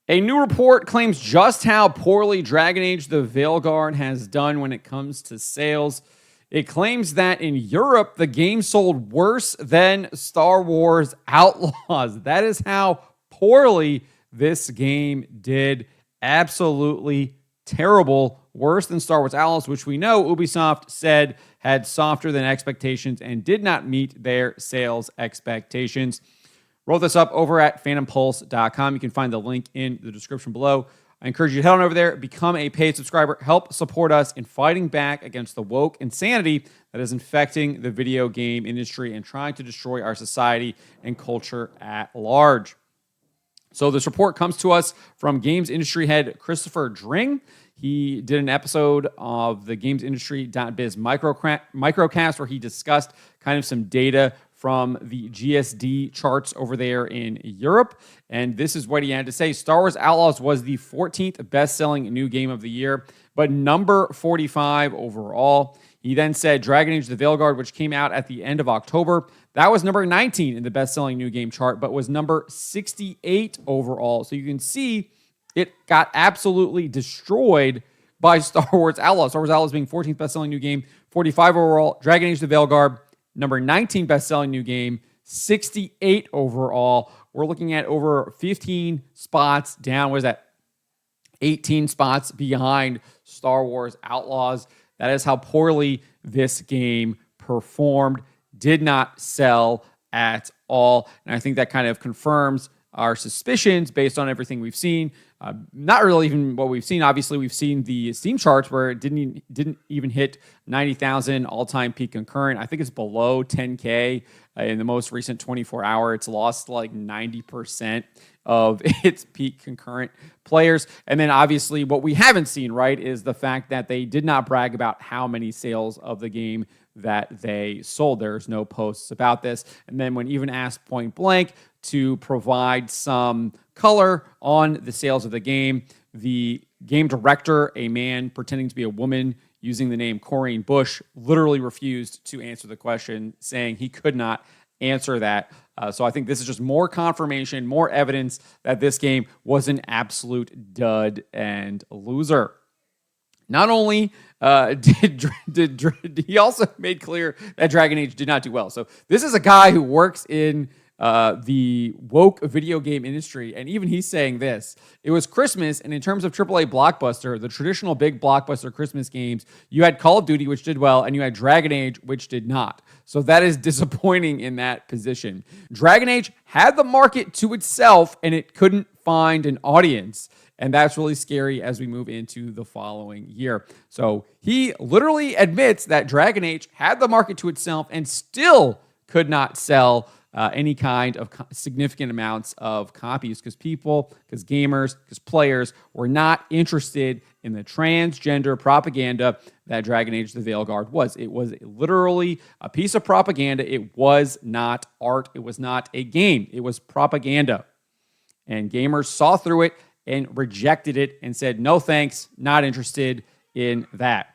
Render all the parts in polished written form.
A new report claims just how poorly Dragon Age the Veilguard has done when it comes to sales. It claims that in Europe, the game sold worse than Star Wars Outlaws. That is how poorly this game did. Absolutely terrible. Worse than Star Wars Outlaws, which we know Ubisoft said had softer than expectations and did not meet their sales expectations. Wrote this up over at phantompulse.com. You can find the link in the description below. I encourage you to head on over there, become a paid subscriber, help support us in fighting back against the woke insanity that is infecting the video game industry and trying to destroy our society and culture at large. So this report comes to us from games industry head Christopher Dring. He did an episode of the gamesindustry.biz microcast where he discussed kind of some data from the GSD charts over there in Europe. And this is what he had to say. Star Wars Outlaws was the 14th best-selling new game of the year, but number 45 overall. He then said Dragon Age the Veilguard, which came out at the end of October, that was number 19 in the best-selling new game chart, but was number 68 overall. So you can see it got absolutely destroyed by Star Wars Outlaws. Star Wars Outlaws being 14th best-selling new game, 45 overall. Dragon Age the Veilguard, number 19 best-selling new game, 68 overall. We're looking at over 15 spots down. What is that? 18 spots behind Star Wars Outlaws. That is how poorly this game performed. Did not sell at all. And I think that kind of confirms our suspicions based on everything we've seen. Not really even what we've seen. Obviously, we've seen the Steam charts where it didn't even hit 90,000 all-time peak concurrent. I think it's below 10K in the most recent 24-hour. It's lost like 90% of its peak concurrent players. And then obviously what we haven't seen, right, is the fact that they did not brag about how many sales of the game that they sold. There's no posts about this. And then when even asked point blank to provide some color on the sales of the game, the game director, a man pretending to be a woman using the name Corrine Bush, literally refused to answer the question, saying he could not answer that. So I think this is just more confirmation, more evidence that this game was an absolute dud and loser. Not only did he also made clear that Dragon Age did not do well. So this is a guy who works in the woke video game industry, and even he's saying this. It was Christmas, and in terms of AAA blockbuster, the traditional big blockbuster Christmas games, you had Call of Duty, which did well, and you had Dragon Age, which did not. So that is disappointing in that position. Dragon Age had the market to itself, and it couldn't find an audience. And that's really scary as we move into the following year. So he literally admits that Dragon Age had the market to itself and still could not sell any kind of significant amounts of copies because gamers, because players were not interested in the transgender propaganda that Dragon Age the Veilguard was. It was literally a piece of propaganda. It was not art. It was not a game. It was propaganda. And gamers saw through it and rejected it and said, no thanks, not interested in that.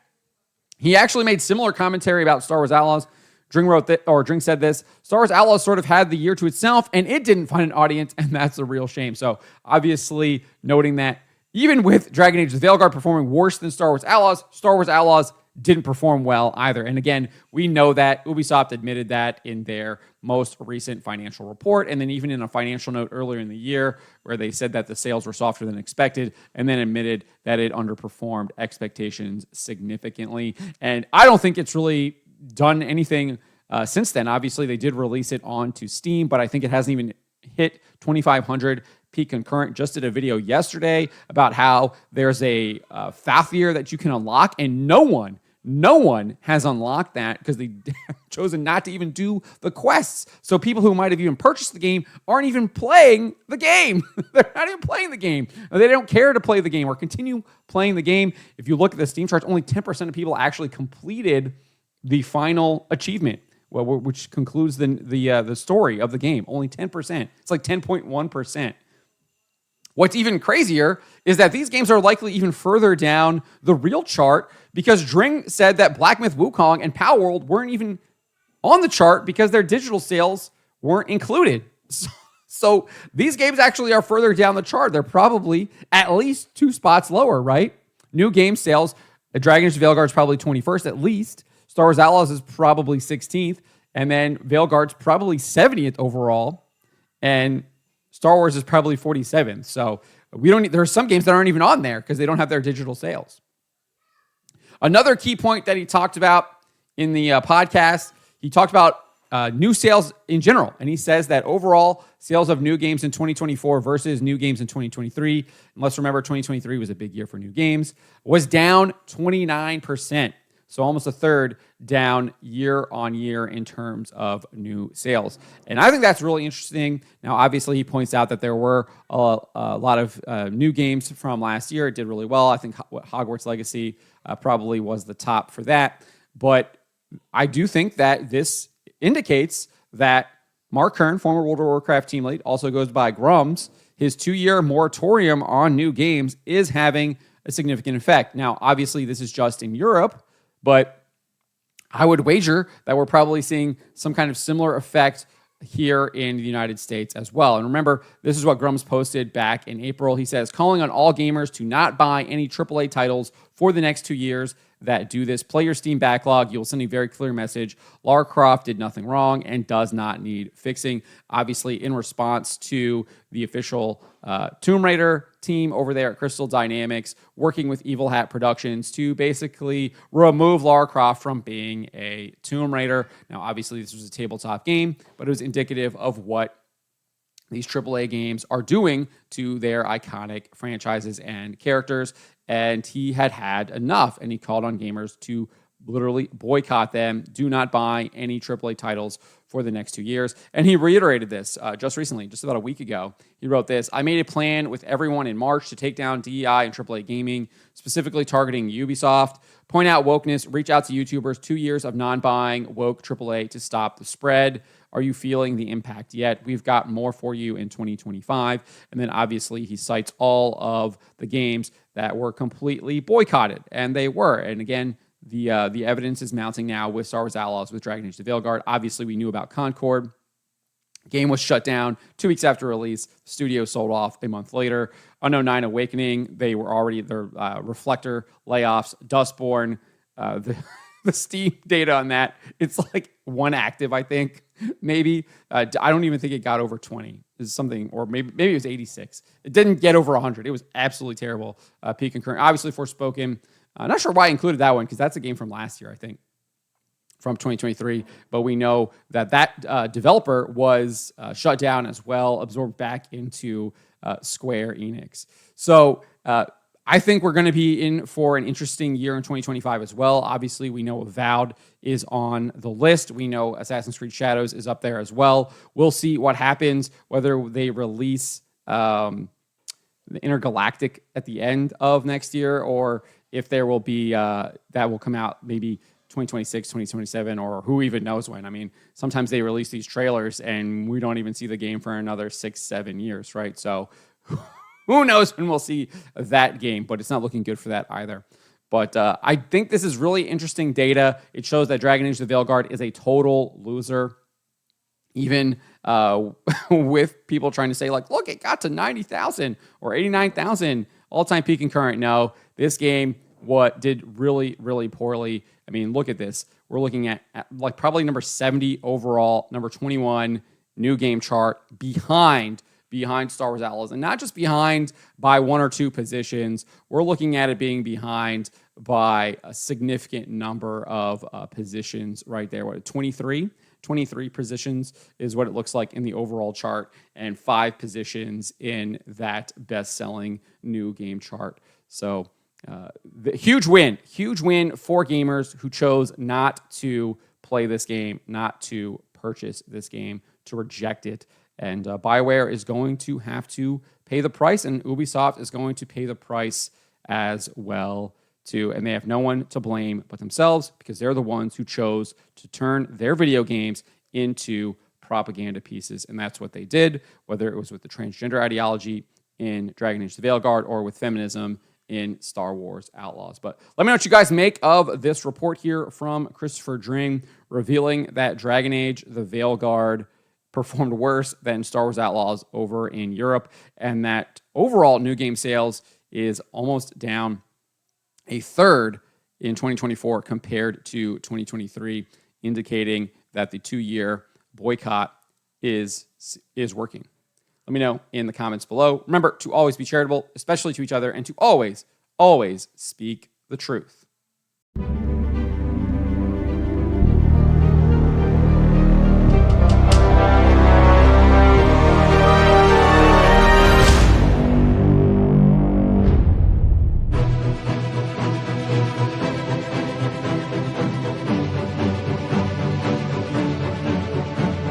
He actually made similar commentary about Star Wars Outlaws. Dring said this, Star Wars Outlaws sort of had the year to itself, and it didn't find an audience, and that's a real shame. So obviously noting that even with Dragon Age the Veilguard performing worse than Star Wars Outlaws didn't perform well either. And again, we know that Ubisoft admitted that in their most recent financial report, and then even in a financial note earlier in the year where they said that the sales were softer than expected, and then admitted that it underperformed expectations significantly. And I don't think it's really done anything since then. Obviously, they did release it onto Steam, but I think it hasn't even hit 2,500 peak concurrent. Just did a video yesterday about how there's a Fathier that you can unlock, and no one has unlocked that because they have chosen not to even do the quests. So people who might have even purchased the game aren't even playing the game. They're not even playing the game. They don't care to play the game or continue playing the game. If you look at the Steam charts, only 10% of people actually completed the final achievement, which concludes the story of the game. Only 10%. It's like 10.1%. What's even crazier is that these games are likely even further down the real chart because Dring said that Black Myth Wukong and Power World weren't even on the chart because their digital sales weren't included. So these games actually are further down the chart. They're probably at least 2 spots lower, right? New game sales, Dragon Age Veilguard is probably 21st at least. Star Wars Outlaws is probably 16th. And then Veilguard's probably 70th overall. And Star Wars is probably 47th. So there are some games that aren't even on there because they don't have their digital sales. Another key point that he talked about in the podcast, he talked about new sales in general. And he says that overall sales of new games in 2024 versus new games in 2023, and let's remember 2023 was a big year for new games, was down 29%. So almost a third down year on year in terms of new sales. And I think that's really interesting. Now, obviously, he points out that there were a lot of new games from last year. It did really well. I think Hogwarts Legacy probably was the top for that. But I do think that this indicates that Mark Kern, former World of Warcraft team lead, also goes by Grums. His 2-year moratorium on new games is having a significant effect. Now, obviously, this is just in Europe, but I would wager that we're probably seeing some kind of similar effect here in the United States as well. And remember, this is what Grums posted back in April. He says, calling on all gamers to not buy any AAA titles for the next 2 years that do this. Play your Steam backlog. You'll send a very clear message. Lara Croft did nothing wrong and does not need fixing. Obviously, in response to the official Tomb Raider team over there at Crystal Dynamics, working with Evil Hat Productions to basically remove Lara Croft from being a Tomb Raider. Now, obviously, this was a tabletop game, but it was indicative of what these AAA games are doing to their iconic franchises and characters. And he had enough, and he called on gamers to literally boycott them. Do not buy any AAA titles for the next 2 years. And he reiterated this just recently, just about a week ago. He wrote this: I made a plan with everyone in March to take down DEI and AAA gaming, specifically targeting Ubisoft, point out wokeness, reach out to YouTubers, 2 years of non-buying woke AAA to stop the spread. Are you feeling the impact yet? We've got more for you in 2025. And then obviously he cites all of the games that were completely boycotted, and they were. And again, the evidence is mounting now with Star Wars Outlaws, with Dragon Age the Veilguard. Obviously, we knew about Concord. Game was shut down 2 weeks after release. Studio sold off a month later. Unknown 9 Awakening, they were already their Reflector layoffs. Dustborn, the Steam data on that, it's like 1 active, I think, maybe. I don't even think it got over 20. Is something, or maybe it was 86. It didn't get over 100. It was absolutely terrible. Peak and current, obviously Forspoken. I'm not sure why I included that one because that's a game from last year, I think, from 2023. But we know that developer was shut down as well, absorbed back into Square Enix. So I think we're going to be in for an interesting year in 2025 as well. Obviously, we know Avowed is on the list. We know Assassin's Creed Shadows is up there as well. We'll see what happens, whether they release the Intergalactic at the end of next year, or if there will be that will come out maybe 2026, 2027, or who even knows when. I mean, sometimes they release these trailers and we don't even see the game for another 6-7 years, right? So who knows when we'll see that game, but it's not looking good for that either. But I think this is really interesting data. It shows that Dragon Age the Veilguard is a total loser. Even with people trying to say, like, look, it got to 90,000 or 89,000 all-time peak and current. No, this game did really, really poorly. I mean, look at this. We're looking at like probably number 70 overall, number 21 new game chart, behind Star Wars Outlaws. And not just behind by 1 or 2 positions. We're looking at it being behind by a significant number of positions right there. What, 23 positions is what it looks like in the overall chart, and 5 positions in that best-selling new game chart. So the huge win for gamers who chose not to play this game, not to purchase this game, to reject it. And BioWare is going to have to pay the price, and Ubisoft is going to pay the price as well, too. And they have no one to blame but themselves, because they're the ones who chose to turn their video games into propaganda pieces. And that's what they did, whether it was with the transgender ideology in Dragon Age the Veilguard or with feminism in Star Wars Outlaws. But let me know what you guys make of this report here from Christopher Dring, revealing that Dragon Age the Veilguard performed worse than Star Wars Outlaws over in Europe, and that overall new game sales is almost down a third in 2024 compared to 2023, indicating that the 2-year boycott is working. Let me know in the comments below. Remember to always be charitable, especially to each other, and to always speak the truth.